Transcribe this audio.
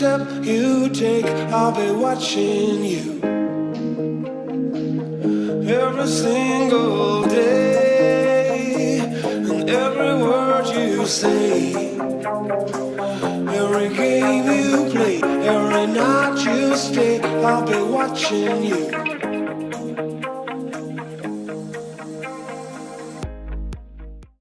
step you take, I'll be watching you. Every single day, and every word you say, every game you play, every night you stay, I'll be watching you.